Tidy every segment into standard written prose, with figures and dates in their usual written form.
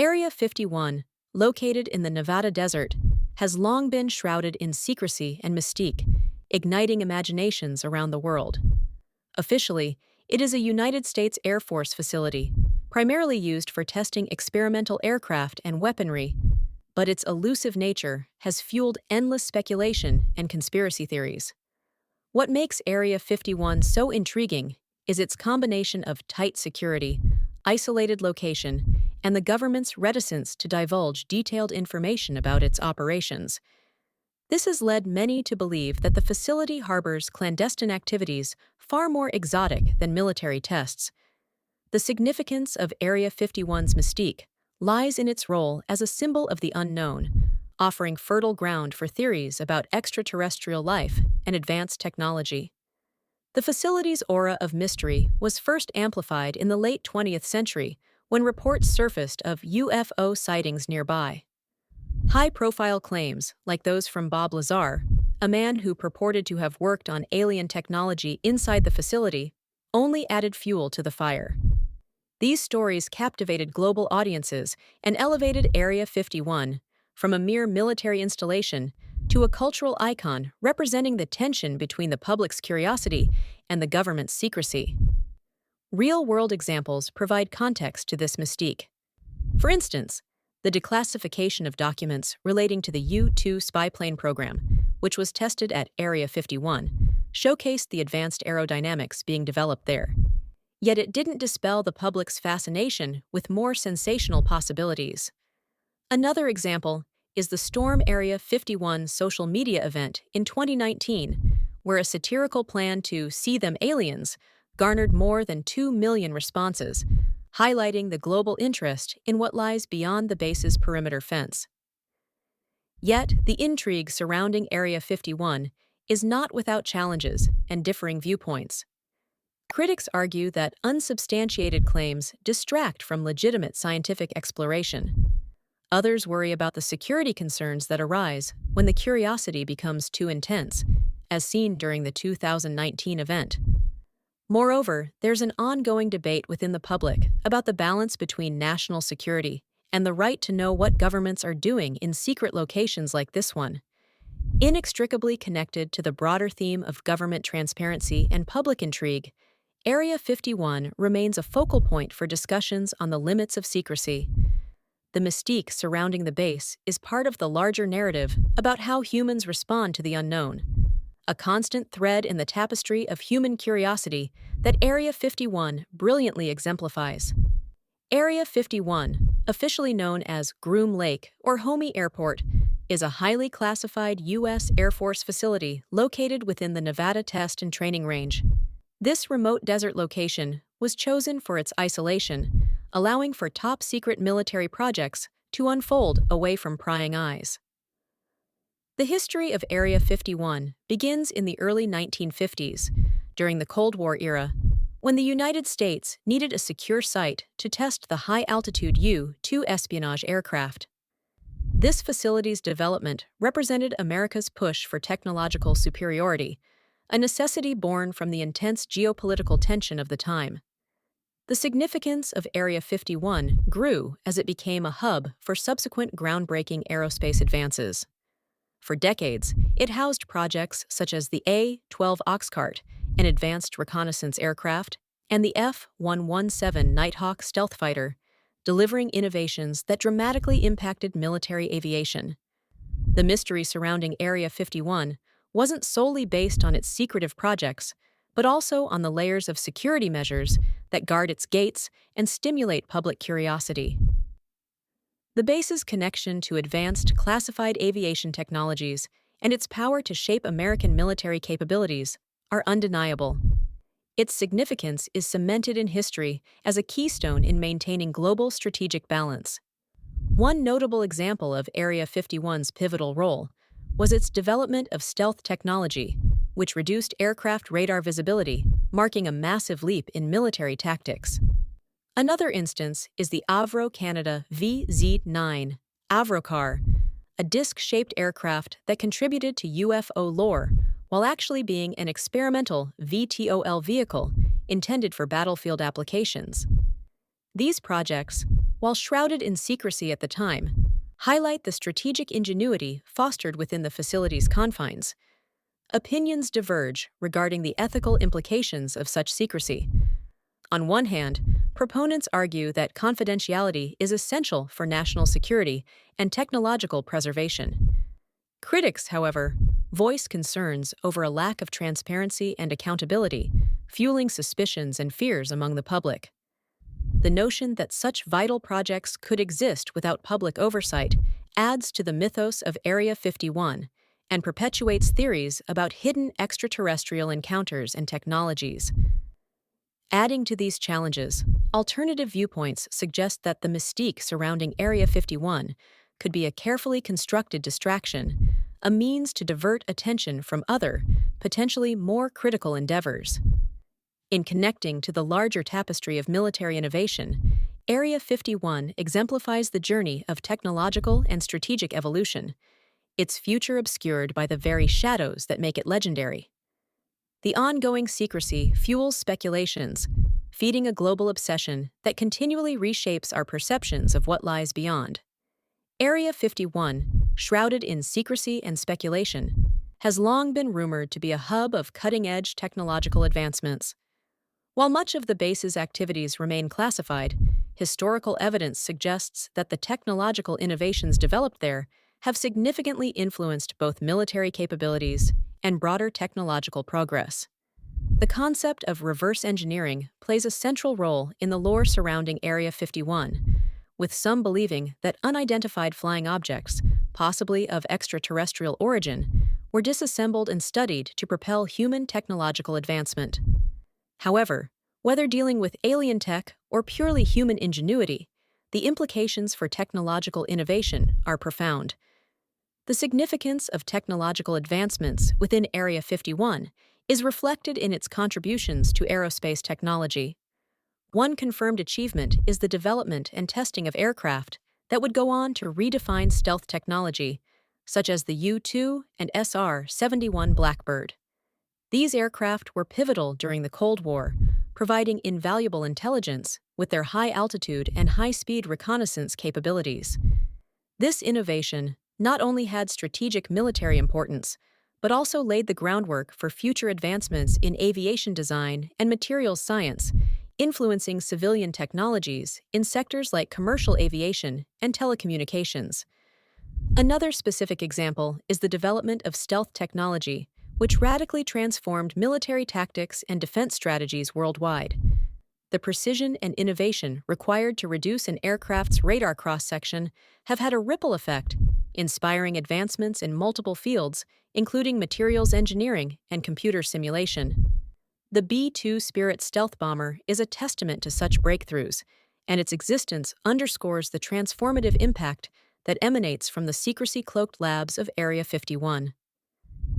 Area 51, located in the Nevada desert, has long been shrouded in secrecy and mystique, igniting imaginations around the world. Officially, it is a United States Air Force facility, primarily used for testing experimental aircraft and weaponry, but its elusive nature has fueled endless speculation and conspiracy theories. What makes Area 51 so intriguing is its combination of tight security, isolated location, and the government's reticence to divulge detailed information about its operations. This has led many to believe that the facility harbors clandestine activities far more exotic than military tests. The significance of Area 51's mystique lies in its role as a symbol of the unknown, offering fertile ground for theories about extraterrestrial life and advanced technology. The facility's aura of mystery was first amplified in the late 20th century when reports surfaced of UFO sightings nearby. High-profile claims, like those from Bob Lazar, a man who purported to have worked on alien technology inside the facility, only added fuel to the fire. These stories captivated global audiences and elevated Area 51 from a mere military installation to a cultural icon representing the tension between the public's curiosity and the government's secrecy. Real-world examples provide context to this mystique. For instance, the declassification of documents relating to the U-2 spy plane program, which was tested at Area 51, showcased the advanced aerodynamics being developed there. Yet it didn't dispel the public's fascination with more sensational possibilities. Another example is the Storm Area 51 social media event in 2019, where a satirical plan to see them aliens garnered more than 2 million responses, highlighting the global interest in what lies beyond the base's perimeter fence. Yet, the intrigue surrounding Area 51 is not without challenges and differing viewpoints. Critics argue that unsubstantiated claims distract from legitimate scientific exploration. Others worry about the security concerns that arise when the curiosity becomes too intense, as seen during the 2019 event. Moreover, there's an ongoing debate within the public about the balance between national security and the right to know what governments are doing in secret locations like this one. Inextricably connected to the broader theme of government transparency and public intrigue, Area 51 remains a focal point for discussions on the limits of secrecy. The mystique surrounding the base is part of the larger narrative about how humans respond to the unknown, a constant thread in the tapestry of human curiosity that Area 51 brilliantly exemplifies. Area 51, officially known as Groom Lake or Homey Airport, is a highly classified U.S. Air Force facility located within the Nevada Test and Training Range. This remote desert location was chosen for its isolation, allowing for top-secret military projects to unfold away from prying eyes. The history of Area 51 begins in the early 1950s, during the Cold War era, when the United States needed a secure site to test the high-altitude U-2 espionage aircraft. This facility's development represented America's push for technological superiority, a necessity born from the intense geopolitical tension of the time. The significance of Area 51 grew as it became a hub for subsequent groundbreaking aerospace advances. For decades, it housed projects such as the A-12 Oxcart, an advanced reconnaissance aircraft, and the F-117 Nighthawk stealth fighter, delivering innovations that dramatically impacted military aviation. The mystery surrounding Area 51 wasn't solely based on its secretive projects, but also on the layers of security measures that guard its gates and stimulate public curiosity. The base's connection to advanced classified aviation technologies and its power to shape American military capabilities are undeniable. Its significance is cemented in history as a keystone in maintaining global strategic balance. One notable example of Area 51's pivotal role was its development of stealth technology, which reduced aircraft radar visibility, marking a massive leap in military tactics. Another instance is the Avro Canada VZ-9 Avrocar, a disc-shaped aircraft that contributed to UFO lore while actually being an experimental VTOL vehicle intended for battlefield applications. These projects, while shrouded in secrecy at the time, highlight the strategic ingenuity fostered within the facility's confines. Opinions diverge regarding the ethical implications of such secrecy. On one hand, proponents argue that confidentiality is essential for national security and technological preservation. Critics, however, voice concerns over a lack of transparency and accountability, fueling suspicions and fears among the public. The notion that such vital projects could exist without public oversight adds to the mythos of Area 51 and perpetuates theories about hidden extraterrestrial encounters and technologies. Adding to these challenges, alternative viewpoints suggest that the mystique surrounding Area 51 could be a carefully constructed distraction, a means to divert attention from other, potentially more critical endeavors. In connecting to the larger tapestry of military innovation, Area 51 exemplifies the journey of technological and strategic evolution, its future obscured by the very shadows that make it legendary. The ongoing secrecy fuels speculations, feeding a global obsession that continually reshapes our perceptions of what lies beyond. Area 51, shrouded in secrecy and speculation, has long been rumored to be a hub of cutting-edge technological advancements. While much of the base's activities remain classified, historical evidence suggests that the technological innovations developed there have significantly influenced both military capabilities and broader technological progress. The concept of reverse engineering plays a central role in the lore surrounding Area 51, with some believing that unidentified flying objects, possibly of extraterrestrial origin, were disassembled and studied to propel human technological advancement. However, whether dealing with alien tech or purely human ingenuity, the implications for technological innovation are profound. The significance of technological advancements within Area 51 is reflected in its contributions to aerospace technology. One confirmed achievement is the development and testing of aircraft that would go on to redefine stealth technology, such as the U-2 and SR-71 Blackbird. These aircraft were pivotal during the Cold War, providing invaluable intelligence with their high altitude and high-speed reconnaissance capabilities. This innovation not only had strategic military importance, but also laid the groundwork for future advancements in aviation design and materials science, influencing civilian technologies in sectors like commercial aviation and telecommunications. Another specific example is the development of stealth technology, which radically transformed military tactics and defense strategies worldwide. The precision and innovation required to reduce an aircraft's radar cross-section have had a ripple effect, inspiring advancements in multiple fields, including materials engineering and computer simulation. The B-2 Spirit stealth bomber is a testament to such breakthroughs, and its existence underscores the transformative impact that emanates from the secrecy-cloaked labs of Area 51.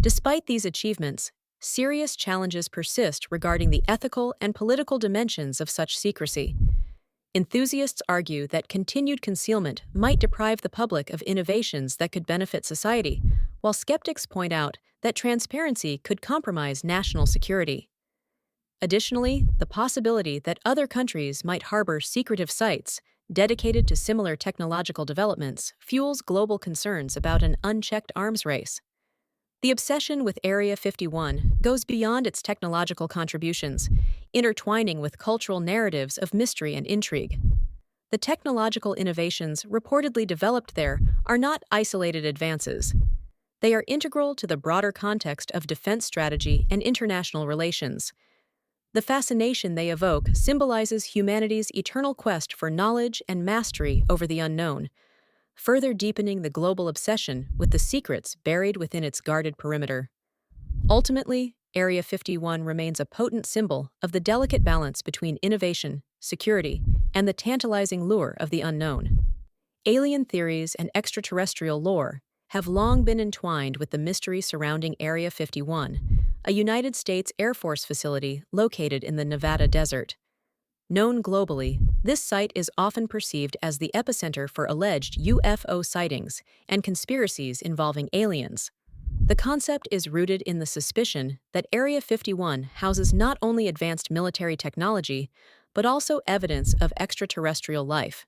Despite these achievements, serious challenges persist regarding the ethical and political dimensions of such secrecy. Enthusiasts argue that continued concealment might deprive the public of innovations that could benefit society, while skeptics point out that transparency could compromise national security. Additionally, the possibility that other countries might harbor secretive sites dedicated to similar technological developments fuels global concerns about an unchecked arms race. The obsession with Area 51 goes beyond its technological contributions, intertwining with cultural narratives of mystery and intrigue. The technological innovations reportedly developed there are not isolated advances. They are integral to the broader context of defense strategy and international relations. The fascination they evoke symbolizes humanity's eternal quest for knowledge and mastery over the unknown, further deepening the global obsession with the secrets buried within its guarded perimeter. Ultimately, Area 51 remains a potent symbol of the delicate balance between innovation, security, and the tantalizing lure of the unknown. Alien theories and extraterrestrial lore have long been entwined with the mystery surrounding Area 51, a United States Air Force facility located in the Nevada desert. Known globally, this site is often perceived as the epicenter for alleged UFO sightings and conspiracies involving aliens. The concept is rooted in the suspicion that Area 51 houses not only advanced military technology, but also evidence of extraterrestrial life.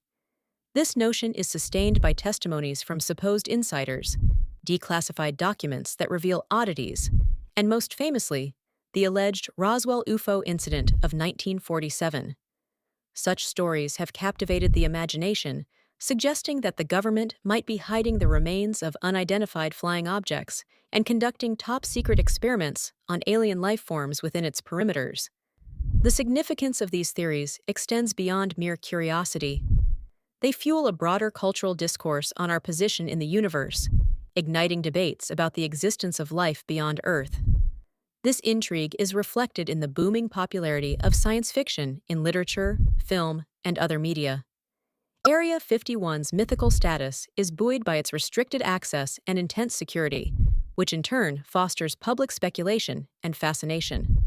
This notion is sustained by testimonies from supposed insiders, declassified documents that reveal oddities, and most famously, the alleged Roswell UFO incident of 1947. Such stories have captivated the imagination, suggesting that the government might be hiding the remains of unidentified flying objects and conducting top-secret experiments on alien life forms within its perimeters. The significance of these theories extends beyond mere curiosity. They fuel a broader cultural discourse on our position in the universe, igniting debates about the existence of life beyond Earth. This intrigue is reflected in the booming popularity of science fiction in literature, film, and other media. Area 51's mythical status is buoyed by its restricted access and intense security, which in turn fosters public speculation and fascination.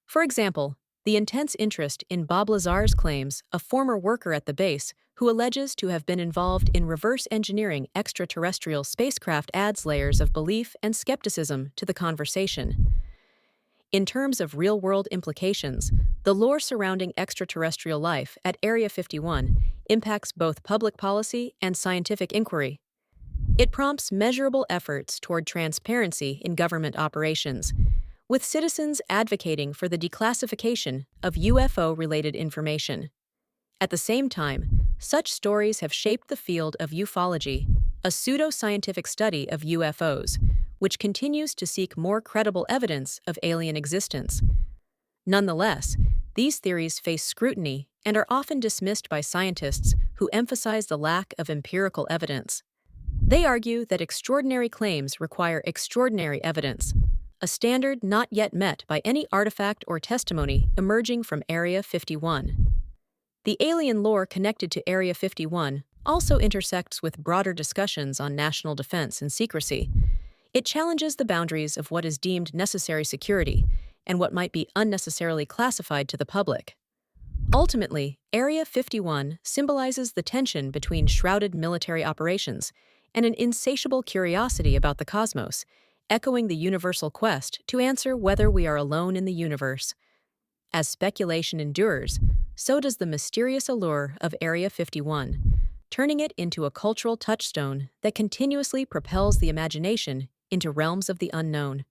For example, the intense interest in Bob Lazar's claims, a former worker at the base who alleges to have been involved in reverse engineering extraterrestrial spacecraft, adds layers of belief and skepticism to the conversation. In terms of real-world implications, the lore surrounding extraterrestrial life at Area 51 impacts both public policy and scientific inquiry. It prompts measurable efforts toward transparency in government operations, with citizens advocating for the declassification of UFO-related information. At the same time, such stories have shaped the field of ufology, a pseudo-scientific study of UFOs, which continues to seek more credible evidence of alien existence. Nonetheless, these theories face scrutiny and are often dismissed by scientists who emphasize the lack of empirical evidence. They argue that extraordinary claims require extraordinary evidence, a standard not yet met by any artifact or testimony emerging from Area 51. The alien lore connected to Area 51 also intersects with broader discussions on national defense and secrecy. It challenges the boundaries of what is deemed necessary security and what might be unnecessarily classified to the public. Ultimately, Area 51 symbolizes the tension between shrouded military operations and an insatiable curiosity about the cosmos, echoing the universal quest to answer whether we are alone in the universe. As speculation endures, so does the mysterious allure of Area 51, turning it into a cultural touchstone that continuously propels the imagination into realms of the unknown.